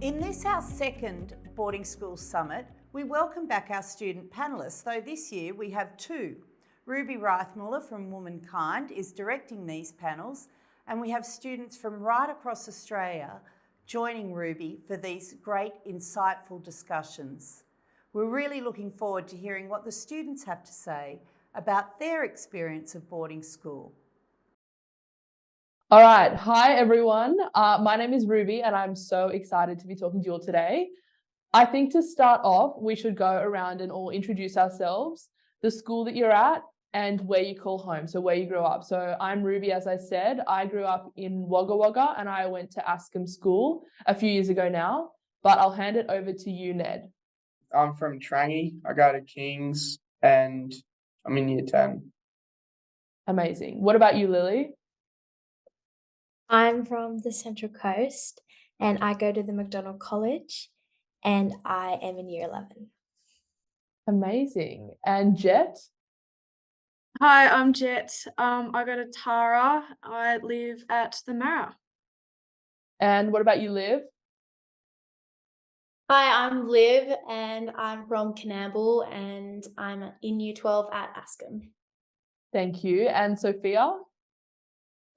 In this, our second boarding school summit, we welcome back our student panellists, though this year we have two. Ruby Riethmuller from Womankind is directing these panels, and we have students from right across Australia joining Ruby for these great, insightful discussions. We're really looking forward to hearing what the students have to say about their experience of boarding school. All right. Hi, everyone. My name is Ruby, and I'm so excited to be talking to you all today. I think to start off, we should go around and all introduce ourselves, the school that you're at, and where you call home, so where you grew up. So I'm Ruby, as I said. I grew up in Wagga Wagga, and I went to Ascham School a few years ago now, but I'll hand it over to you, Ned. I'm from Trangie. I go to King's, and I'm in year 10. Amazing. What about you, Lily? I'm from the Central Coast and I go to the McDonald College and I am in year 11. Amazing. And Jet? Hi, I'm Jet. I go to Tara. I live at the Mara. And what about you, Liv? Hi, I'm Liv and I'm from Canamble and I'm in year 12 at Ascham. Thank you. And Sophia?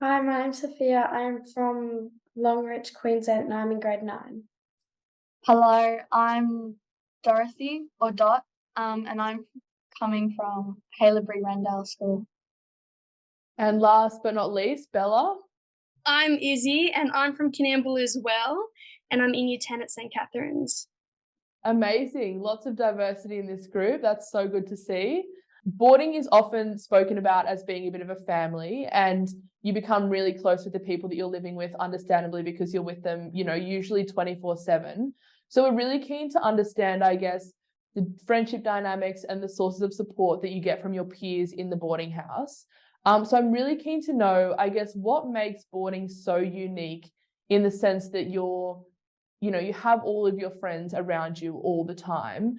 Hi, my name's Sophia. I'm from Longreach, Queensland, and I'm in grade 9. Hello, I'm Dorothy, or Dot, and I'm coming from Haileybury Rendall School. And last but not least, Bella? I'm Izzy, and I'm from Canamble as well, and I'm in year 10 at St. Catherine's. Amazing. Lots of diversity in this group. That's so good to see. Boarding is often spoken about as being a bit of a family, and you become really close with the people that you're living with, understandably, because you're with them, usually 24/7. So we're really keen to understand, I guess, the friendship dynamics and the sources of support that you get from your peers in the boarding house. So I'm really keen to know, I guess, what makes boarding so unique in the sense that you have all of your friends around you all the time.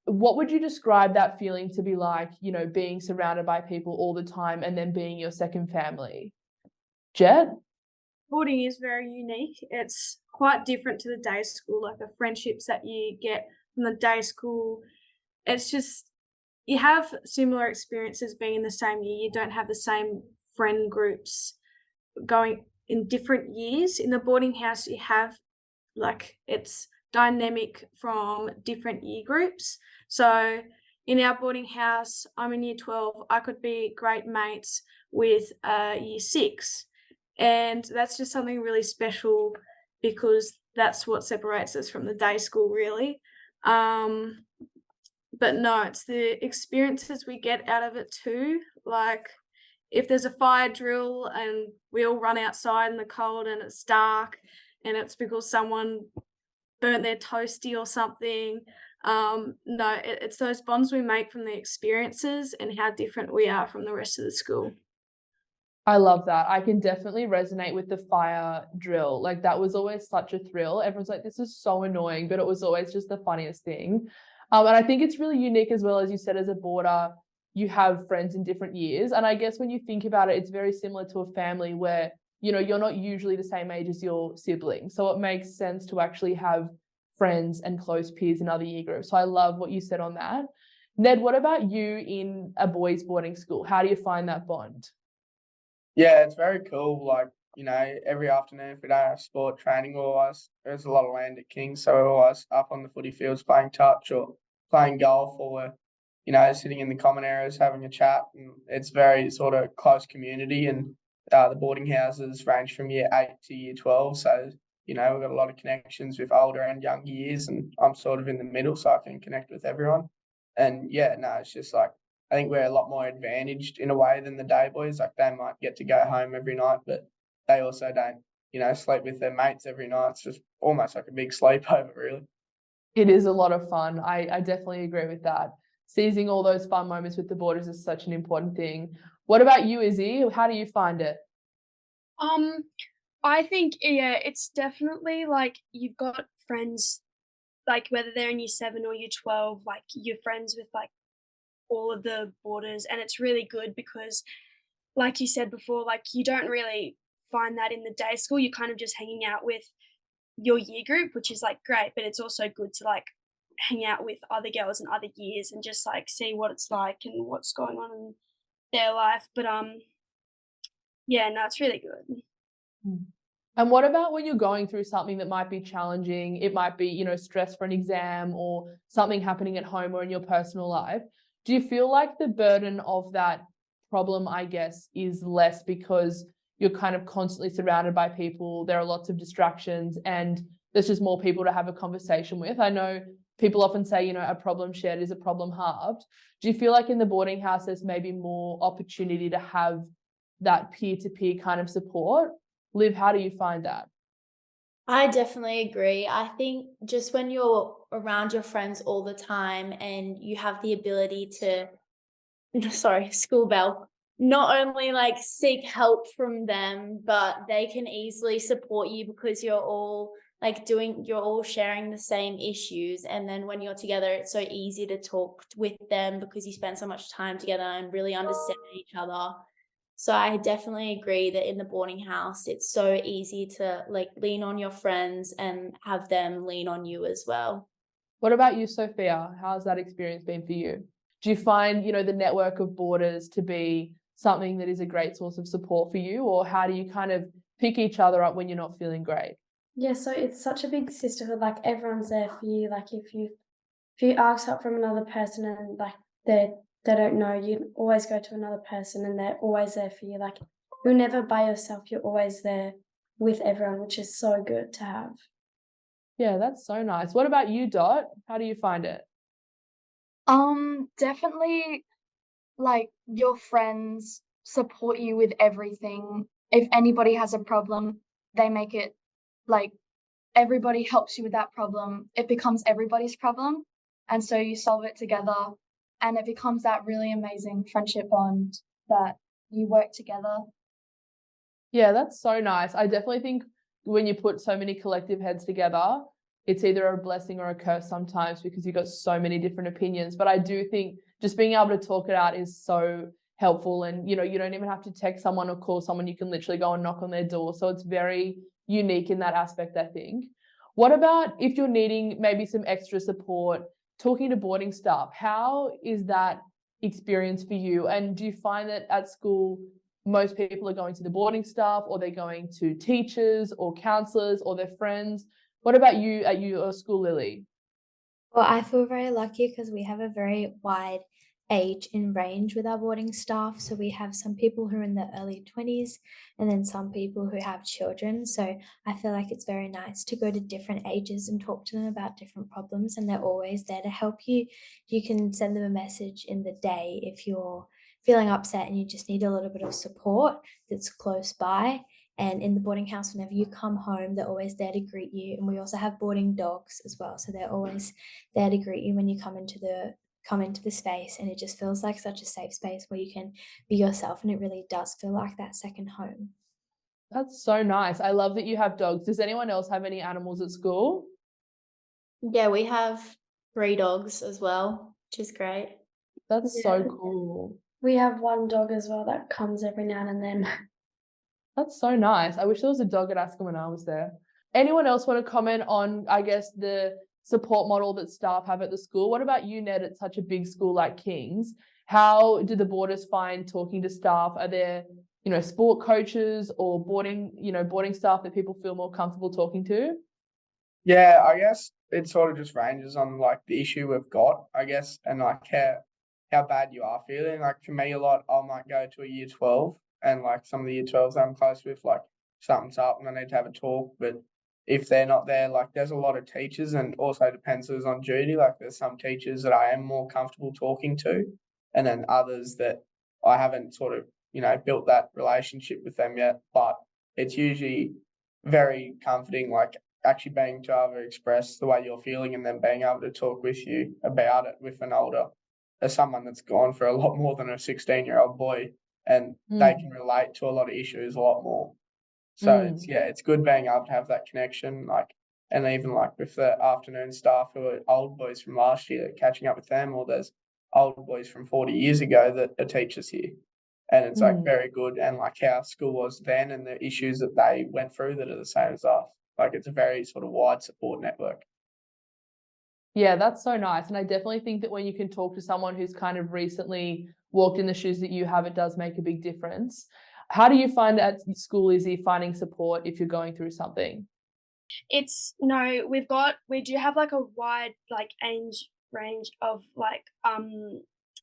What would you describe that feeling to be like, being surrounded by people all the time and then being your second family? Jet? Boarding is very unique. It's quite different to the day school, like the friendships that you get from the day school. It's just, you have similar experiences being in the same year. You don't have the same friend groups going in different years. In the boarding house, you have, it's dynamic from different year groups. So in our boarding house, I'm in year 12, I could be great mates with year 6. And that's just something really special because that's what separates us from the day school, really. But no, it's the experiences we get out of it too. Like if there's a fire drill and we all run outside in the cold and it's dark and it's because someone burnt their toasty or something. No, it's those bonds we make from the experiences and how different we are from the rest of the school. I love that. I can definitely resonate with the fire drill. Like that was always such a thrill. Everyone's like, this is so annoying, but it was always just the funniest thing. And I think it's really unique as well, as you said, as a boarder, you have friends in different years. And I guess when you think about it, it's very similar to a family where, you're not usually the same age as your siblings. So it makes sense to actually have friends and close peers in other year groups. So I love what you said on that. Ned, what about you in a boys' boarding school? How do you find that bond? Yeah, it's very cool. Every afternoon, if we don't have sport training, there's a lot of land at King's, so we're always up on the footy fields playing touch or playing golf, or we're, sitting in the common areas having a chat. And it's very sort of close community, and the boarding houses range from year 8 to year 12. So, we've got a lot of connections with older and younger years, and I'm sort of in the middle, so I can connect with everyone. And yeah, no, it's just I think we're a lot more advantaged in a way than the day boys. Like they might get to go home every night, but they also don't, sleep with their mates every night. It's just almost like a big sleepover, really. It is a lot of fun. I definitely agree with that. Seizing all those fun moments with the boarders is such an important thing. What about you, Izzy? How do you find it? I think, it's definitely like you've got friends, like whether they're in year 7 or year 12, like you're friends with like all of the boarders, and it's really good because like you said before, like you don't really find that in the day school. You're kind of just hanging out with your year group, which is like great, but it's also good to like hang out with other girls in other years and just like see what it's like and what's going on in their life. But yeah, no, it's really good. Mm. And what about when you're going through something that might be challenging? It might be, stress for an exam or something happening at home or in your personal life. Do you feel like the burden of that problem, I guess, is less because you're kind of constantly surrounded by people, there are lots of distractions, and there's just more people to have a conversation with? I know people often say, a problem shared is a problem halved. Do you feel like in the boarding house there's maybe more opportunity to have that peer-to-peer kind of support? Liv, how do you find that? I definitely agree. I think just when you're around your friends all the time and you have the ability to, sorry, school bell, not only like seek help from them, but they can easily support you because you're all you're all sharing the same issues. And then when you're together, it's so easy to talk with them because you spend so much time together and really understand each other. So I definitely agree that in the boarding house, it's so easy to like lean on your friends and have them lean on you as well. What about you, Sophia? How's that experience been for you? Do you find, the network of boarders to be something that is a great source of support for you, or how do you kind of pick each other up when you're not feeling great? Yeah, so it's such a big sisterhood. Like everyone's there for you. Like if you ask help from another person and like they don't know, you always go to another person and they're always there for you. Like you're never by yourself. You're always there with everyone, which is so good to have. Yeah, that's so nice. What about you, Dot? How do you find it? Definitely like your friends support you with everything. If anybody has a problem, they make it like everybody helps you with that problem. It becomes everybody's problem. And so you solve it together and it becomes that really amazing friendship bond that you work together. Yeah, that's so nice. I definitely think when you put so many collective heads together, it's either a blessing or a curse sometimes because you've got so many different opinions. But I do think just being able to talk it out is so helpful. And, you don't even have to text someone or call someone. You can literally go and knock on their door. So it's very unique in that aspect, I think. What about if you're needing maybe some extra support, talking to boarding staff? How is that experience for you? And do you find that at school, most people are going to the boarding staff, or they're going to teachers or counsellors or their friends? What about you at your school, Lily? Well, I feel very lucky because we have a very wide age and range with our boarding staff. So we have some people who are in their early 20s and then some people who have children. So I feel like it's very nice to go to different ages and talk to them about different problems, and they're always there to help you. You can send them a message in the day if you're feeling upset and you just need a little bit of support that's close by. And in the boarding house, whenever you come home, they're always there to greet you. And we also have boarding dogs as well. So they're always there to greet you when you come into the space. And it just feels like such a safe space where you can be yourself. And it really does feel like that second home. That's so nice. I love that you have dogs. Does anyone else have any animals at school? Yeah, we have 3 dogs as well, which is great. That's Yeah. so cool. We have one dog as well that comes every now and then. That's so nice. I wish there was a dog at Ascham when I was there. Anyone else want to comment on, I guess, the support model that staff have at the school? What about you, Ned, at such a big school like King's? How do the boarders find talking to staff? Are there, sport coaches or boarding staff that people feel more comfortable talking to? Yeah, I guess it sort of just ranges on like the issue we've got, I guess, and like how bad you are feeling. Like for me, a lot, I might go to a year 12 and like some of the year 12s I'm close with, like something's up and I need to have a talk. But if they're not there, like there's a lot of teachers, and also depends who's on duty. Like there's some teachers that I am more comfortable talking to, and then others that I haven't sort of, built that relationship with them yet. But it's usually very comforting, like actually being able to express the way you're feeling and then being able to talk with you about it with an older, as someone that's gone for a lot more than a 16-year-old boy, and they can relate to a lot of issues a lot more. So it's good being able to have that connection, like, and even like with the afternoon staff who are old boys from last year, catching up with them, or there's old boys from 40 years ago that are teachers here. And it's like very good, and like how school was then and the issues that they went through that are the same as us. Like it's a very sort of wide support network. Yeah, that's so nice. And I definitely think that when you can talk to someone who's kind of recently walked in the shoes that you have, it does make a big difference. How do you find at school, Izzy, finding support if you're going through something? It's no, we do have like a wide like age range of like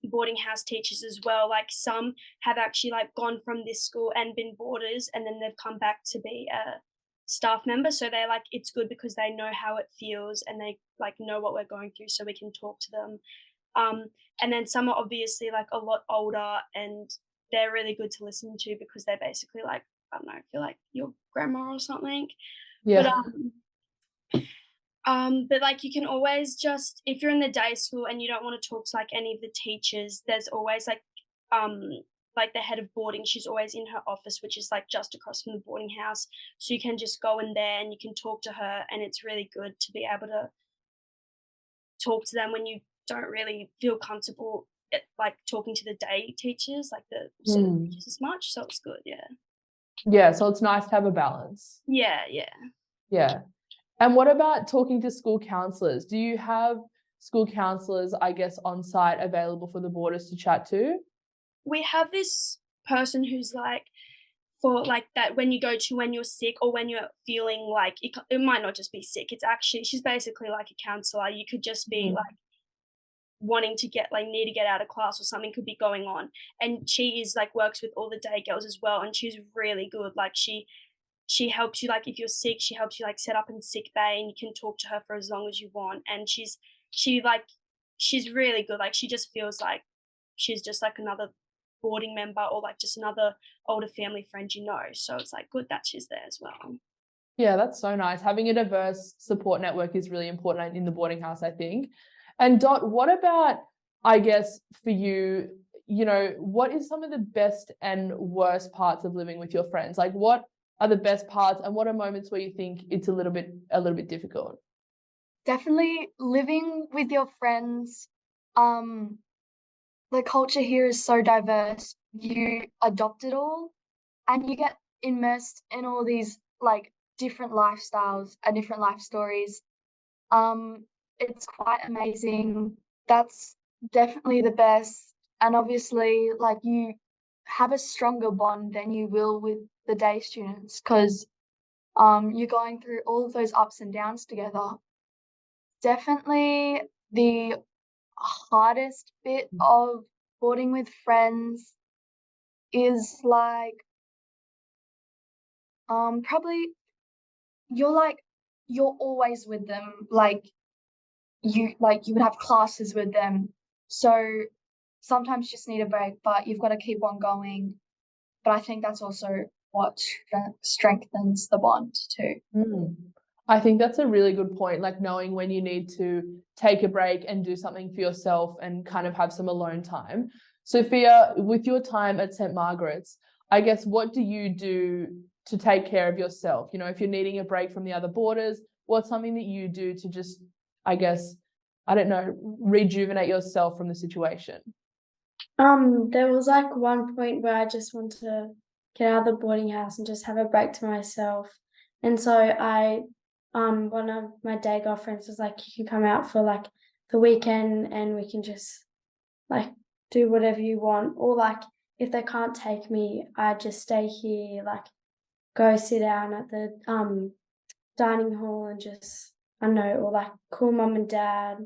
boarding house teachers as well. Like some have actually like gone from this school and been boarders, and then they've come back to be a staff member. So they're like, it's good because they know how it feels and they like know what we're going through, so we can talk to them. And then some are obviously like a lot older, and they're really good to listen to because they're basically like, I don't know, feel like your grandma or something. Yeah. But like you can always just, if you're in the day school and you don't want to talk to like any of the teachers, there's always like the head of boarding. She's always in her office, which is like just across from the boarding house. So you can just go in there and you can talk to her, and it's really good to be able to talk to them when you don't really feel comfortable like talking to the day teachers, like the sort of teachers as much. So it's good, yeah. Yeah, so it's nice to have a balance. Yeah. Yeah. And what about talking to school counsellors? Do you have school counsellors, I guess, on site available for the boarders to chat to? We have this person who's like, for like that when you go to when you're sick or when you're feeling like it might not just be sick, it's actually, she's basically like a counsellor. You could just be like wanting to need to get out of class, or something could be going on, and she is like works with all the day girls as well, and she's really good. Like she helps you, like if you're sick, she helps you like set up in sick bay, and you can talk to her for as long as you want, and she's really good. Like she just feels like she's just like another boarding member, or like just another older family friend, you know. So it's like good that she's there as well. Yeah, that's so nice. Having a diverse support network is really important in the boarding house, I think. And Dot, what about, I guess, for you, you know, what is some of the best and worst parts of living with your friends? Like what are the best parts, and what are moments where you think it's a little bit difficult? Definitely living with your friends. The culture here is so diverse. You adopt it all and you get immersed in all these like different lifestyles and different life stories. It's quite amazing. That's definitely the best. And obviously, like you have a stronger bond than you will with the day students, because you're going through all of those ups and downs together. Definitely the hardest bit of boarding with friends is like probably you're always with them. You would have classes with them, so sometimes you just need a break, but you've got to keep on going. But I think that's also what strengthens the bond too. I think that's a really good point, like knowing when you need to take a break and do something for yourself and kind of have some alone time. Sophia, with your time at St. Margaret's, I guess, what do you do to take care of yourself? You know, if you're needing a break from the other boarders, what's something that you do to just, I guess, I don't know, rejuvenate yourself from the situation? There was like one point where I just wanted to get out of the boarding house and just have a break to myself. And so one of my day girlfriends was like, you can come out for like the weekend and we can just like do whatever you want. Or like if they can't take me, I just stay here, like go sit down at the dining hall and just, I don't know, or like call mum and dad,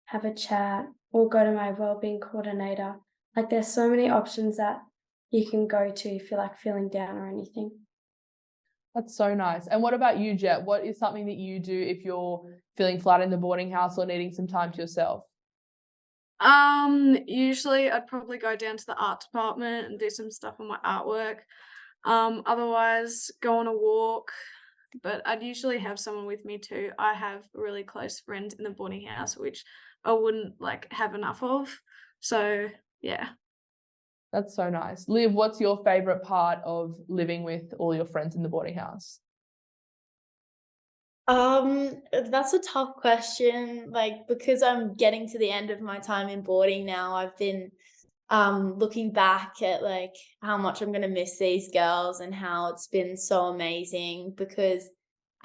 have a chat, or go to my wellbeing coordinator. Like there's so many options that you can go to if you're like feeling down or anything. That's so nice. And what about you, Jet? What is something that you do if you're feeling flat in the boarding house or needing some time to yourself? Usually I'd probably go down to the art department and do some stuff on my artwork. Otherwise go on a walk, but I'd usually have someone with me too. I have a really close friend in the boarding house, which I wouldn't like have enough of. So yeah. That's so nice. Liv, what's your favorite part of living with all your friends in the boarding house? That's a tough question. Like, because I'm getting to the end of my time in boarding now, I've been looking back at like how much I'm gonna miss these girls and how it's been so amazing, because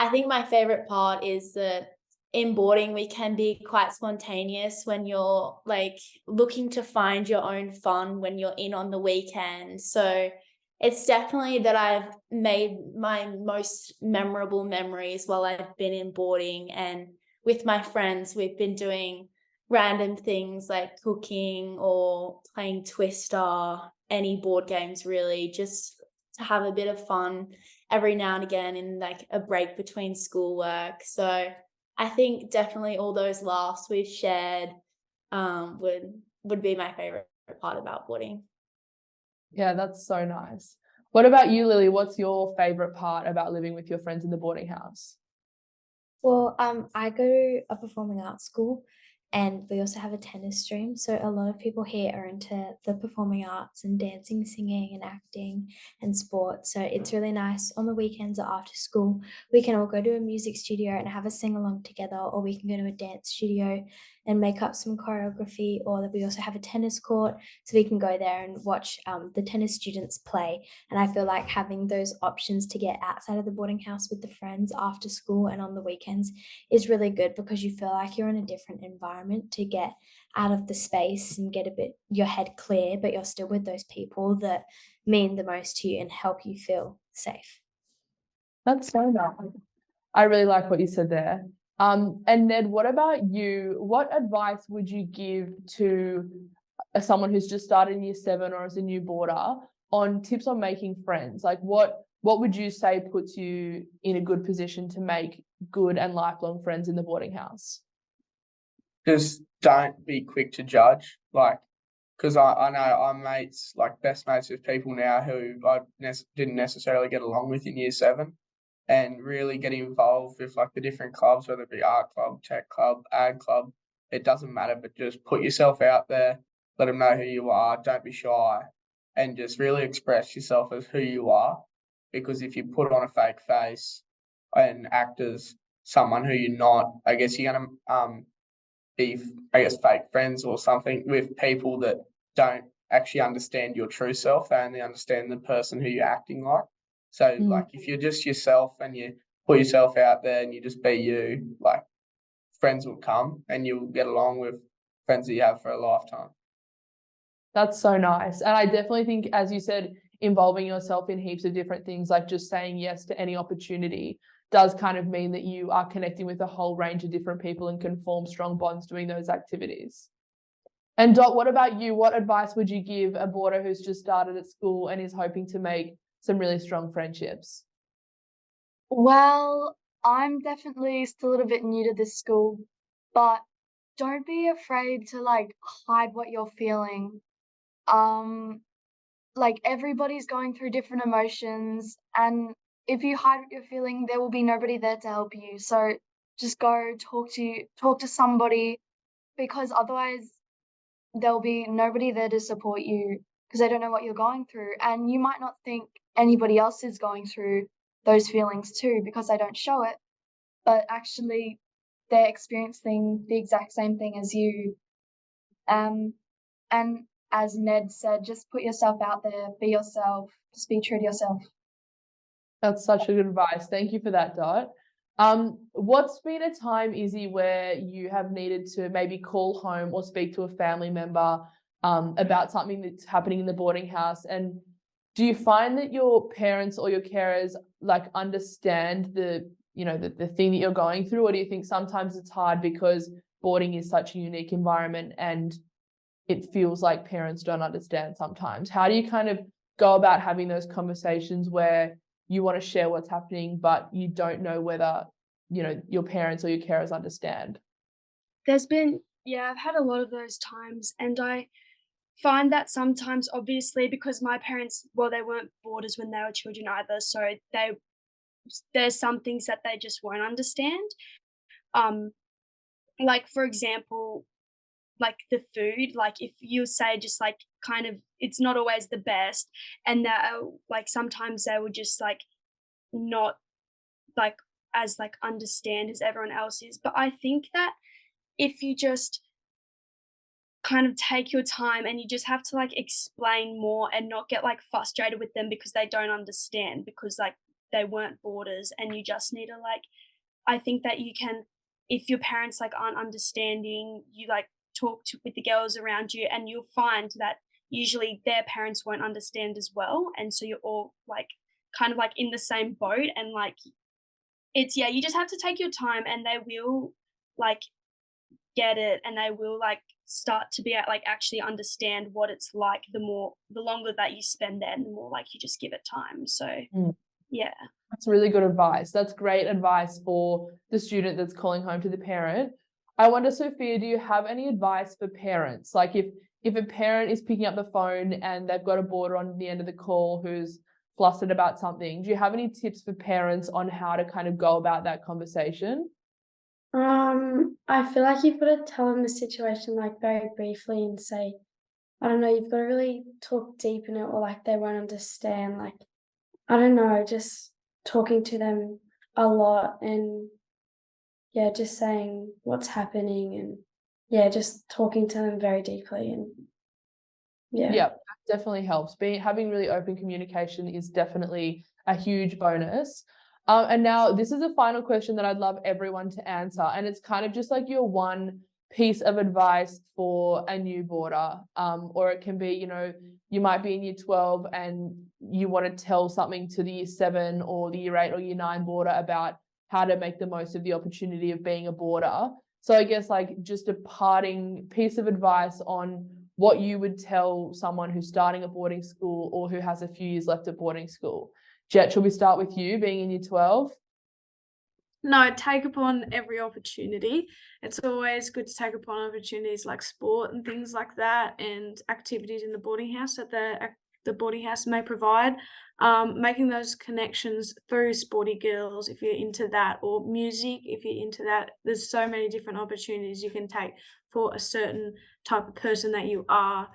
I think my favorite part is that in boarding, we can be quite spontaneous when you're like looking to find your own fun when you're in on the weekend. So it's definitely that I've made my most memorable memories while I've been in boarding, and with my friends, we've been doing random things like cooking or playing Twister, any board games really, just to have a bit of fun every now and again in like a break between schoolwork. So I think definitely all those laughs we've shared would be my favorite part about boarding. Yeah, that's so nice. What about you, Lily? What's your favorite part about living with your friends in the boarding house? Well, I go to a performing arts school, and we also have a tennis stream. So a lot of people here are into the performing arts and dancing, singing, and acting and sport. So it's really nice on the weekends or after school. We can all go to a music studio and have a sing along together, or we can go to a dance studio and make up some choreography. Or we also have a tennis court, so we can go there and watch the tennis students play. And I feel like having those options to get outside of the boarding house with the friends after school and on the weekends is really good, because you feel like you're in a different environment to get out of the space and get a bit your head clear, but you're still with those people that mean the most to you and help you feel safe. That's so nice. I really like what you said there. And Ned, what about you? What advice would you give to someone who's just started in year 7 or as a new boarder on tips on making friends? Like what would you say puts you in a good position to make good and lifelong friends in the boarding house? Just don't be quick to judge, like, because I know I'm mates, like best mates with people now who I didn't necessarily get along with in year 7, and really get involved with like the different clubs, whether it be art club, tech club, ag club, it doesn't matter, but just put yourself out there, let them know who you are, don't be shy, and just really express yourself as who you are, because if you put on a fake face and act as someone who you're not, I guess you're gonna be, I guess, fake friends or something with people that don't actually understand your true self. They only understand the person who you're acting like. So, like, if you're just yourself and you put yourself out there and you just be you, like, friends will come and you'll get along with friends that you have for a lifetime. That's so nice. And I definitely think, as you said, involving yourself in heaps of different things, like just saying yes to any opportunity, does kind of mean that you are connecting with a whole range of different people and can form strong bonds doing those activities. And Dot, what about you? What advice would you give a boarder who's just started at school and is hoping to make some really strong friendships? Well, I'm definitely still a little bit new to this school, but don't be afraid to like hide what you're feeling. Like everybody's going through different emotions, and if you hide what you're feeling, there will be nobody there to help you. So just go talk to somebody, because otherwise there'll be nobody there to support you, because they don't know what you're going through, and you might not think anybody else is going through those feelings too because they don't show it, but actually they're experiencing the exact same thing as you. And as Ned said, just put yourself out there, be yourself, just be true to yourself. That's such a good advice. Thank you for that, Dot. What's been a time, Izzy, where you have needed to maybe call home or speak to a family member about something that's happening in the boarding house? And do you find that your parents or your carers like understand the thing that you're going through, or do you think sometimes it's hard because boarding is such a unique environment and it feels like parents don't understand sometimes? How do you kind of go about having those conversations where you want to share what's happening, but you don't know whether, your parents or your carers understand? I've had a lot of those times, and I find that sometimes, obviously, because my parents, they weren't boarders when they were children either, so there's some things that they just won't understand. Like for example, like the food, like if you say just like kind of it's not always the best, and that like sometimes they would just like not like as like understand as everyone else is. But I think that if you just kind of take your time and you just have to like explain more and not get like frustrated with them because they don't understand, because like they weren't boarders, and you just need to like, I think that you can, if your parents like aren't understanding, you like with the girls around you, and you'll find that usually their parents won't understand as well, and so you're all like kind of like in the same boat, and like it's, yeah, you just have to take your time, and they will like get it, and they will like start to be like actually understand what it's like the longer that you spend there, and the more like you just give it time. So yeah, that's really good advice. That's great advice for the student that's calling home to the parent. I wonder, Sophia, do you have any advice for parents? Like if a parent is picking up the phone and they've got a boarder on the end of the call who's flustered about something, do you have any tips for parents on how to kind of go about that conversation? I feel like you've got to tell them the situation like very briefly and say, I don't know, you've got to really talk deep in it, or like they won't understand. Like, I don't know, just talking to them a lot, and yeah, just saying what's happening, and yeah, just talking to them very deeply, and yeah. Yeah, that definitely helps. Having really open communication is definitely a huge bonus. And now this is the final question that I'd love everyone to answer, and it's kind of just like your one piece of advice for a new boarder, or it can be, you know, you might be in year 12 and you want to tell something to the year 7 or the year 8 or year 9 boarder about how to make the most of the opportunity of being a boarder. So I guess like just a parting piece of advice on what you would tell someone who's starting at boarding school or who has a few years left at boarding school. Jet, shall we start with you being in year 12? No, take upon every opportunity. It's always good to take upon opportunities like sport and things like that, and activities in the boarding house that the boarding house may provide. Making those connections through sporty girls if you're into that, or music if you're into that. There's so many different opportunities you can take for a certain type of person that you are,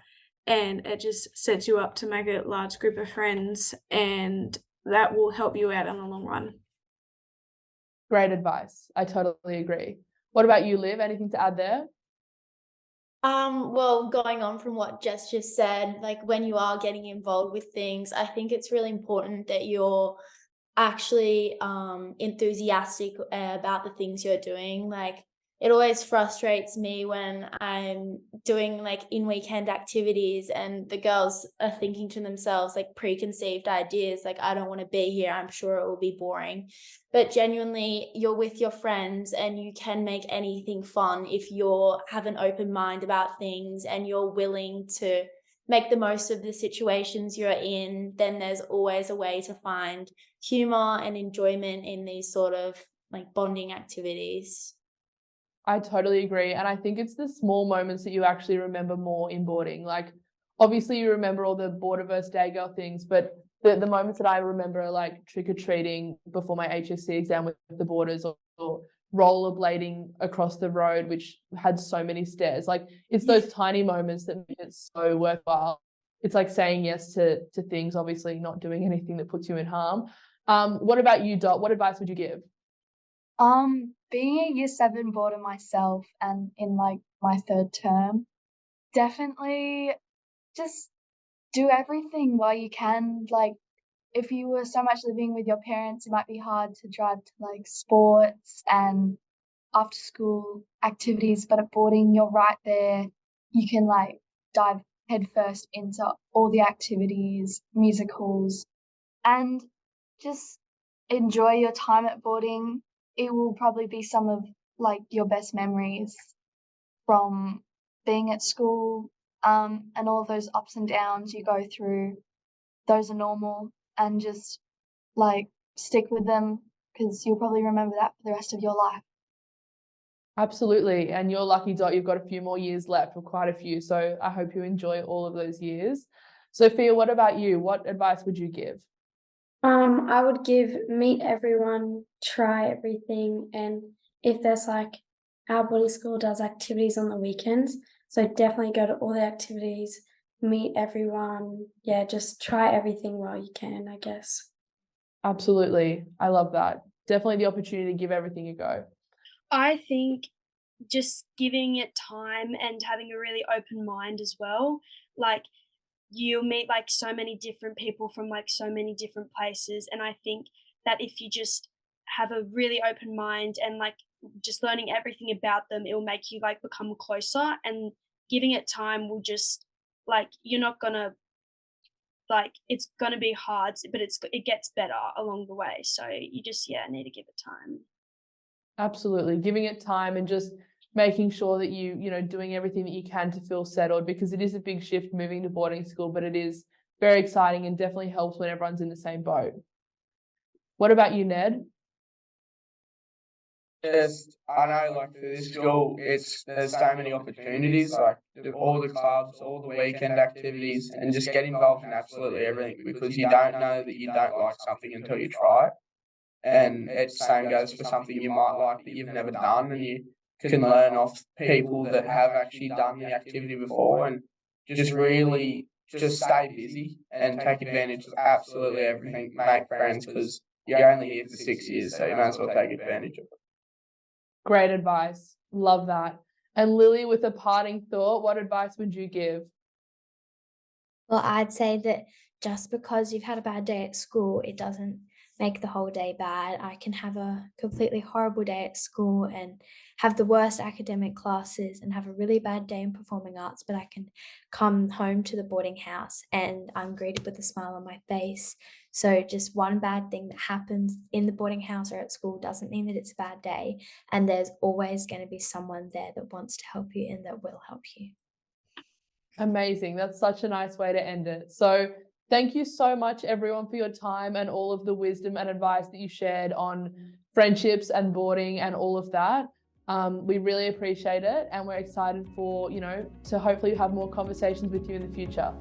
and it just sets you up to make a large group of friends, and that will help you out in the long run. Great advice. I totally agree. What about you, Liv? Anything to add there? Well, going on from what Jess just said, like when you are getting involved with things, I think it's really important that you're actually enthusiastic about the things you're doing. Like it always frustrates me when I'm doing like in weekend activities and the girls are thinking to themselves like preconceived ideas, like I don't want to be here, I'm sure it will be boring. But genuinely, you're with your friends and you can make anything fun if you have an open mind about things and you're willing to make the most of the situations you're in. Then there's always a way to find humor and enjoyment in these sort of like bonding activities. I totally agree. And I think it's the small moments that you actually remember more in boarding. Like, obviously you remember all the boarder versus day girl things, but the moments that I remember are like trick-or-treating before my HSC exam with the boarders, or rollerblading across the road, which had so many stairs. Like, it's those tiny moments that make it so worthwhile. It's like saying yes to things, obviously not doing anything that puts you in harm. What about you, Dot? What advice would you give? Being a year 7 boarder myself and in like my 3rd term, definitely just do everything while you can. Like if you were so much living with your parents, it might be hard to drive to like sports and after school activities, but at boarding you're right there. You can like dive headfirst into all the activities, musicals, and just enjoy your time at boarding. It will probably be some of like your best memories from being at school, and all of those ups and downs you go through. Those are normal, and just like stick with them because you'll probably remember that for the rest of your life. Absolutely. And you're lucky, Dot, you've got a few more years left, or quite a few. So I hope you enjoy all of those years. Sophia, what about you? What advice would you give? I would give meet everyone, try everything, and if there's like our boarding school does activities on the weekends, so definitely go to all the activities, meet everyone. Yeah, just try everything while you can, I guess. Absolutely. I love that. Definitely the opportunity to give everything a go. I think just giving it time and having a really open mind as well. Like you'll meet like so many different people from like so many different places, and I think that if you just have a really open mind and like just learning everything about them, it will make you like become closer, and giving it time will just like, you're not gonna like, it's gonna be hard, but it gets better along the way. So you just need to give it time. Absolutely. Giving it time and just making sure that you know, doing everything that you can to feel settled, because it is a big shift moving to boarding school, but it is very exciting and definitely helps when everyone's in the same boat. What about you, Ned? I know, like for this school, there's so many opportunities, like all the clubs, all the weekend activities, and just get involved in absolutely everything, because you don't know that you don't like something until you try it. And it's same goes for something you might like that you've never done, and you can learn off people that have actually done the activity before, and just really just stay busy and take advantage of absolutely everything. Make friends, because you're only here for 6 years, so you might as well take advantage of it. Great advice. Love that. And Lily, with a parting thought, what advice would you give? Well, I'd say that just because you've had a bad day at school, it doesn't make the whole day bad. I can have a completely horrible day at school and have the worst academic classes and have a really bad day in performing arts, but I can come home to the boarding house and I'm greeted with a smile on my face. So just one bad thing that happens in the boarding house or at school doesn't mean that it's a bad day. And there's always going to be someone there that wants to help you and that will help you. Amazing. That's such a nice way to end it. So thank you so much, everyone, for your time and all of the wisdom and advice that you shared on friendships and boarding and all of that. We really appreciate it, and we're excited for, you know, to hopefully have more conversations with you in the future.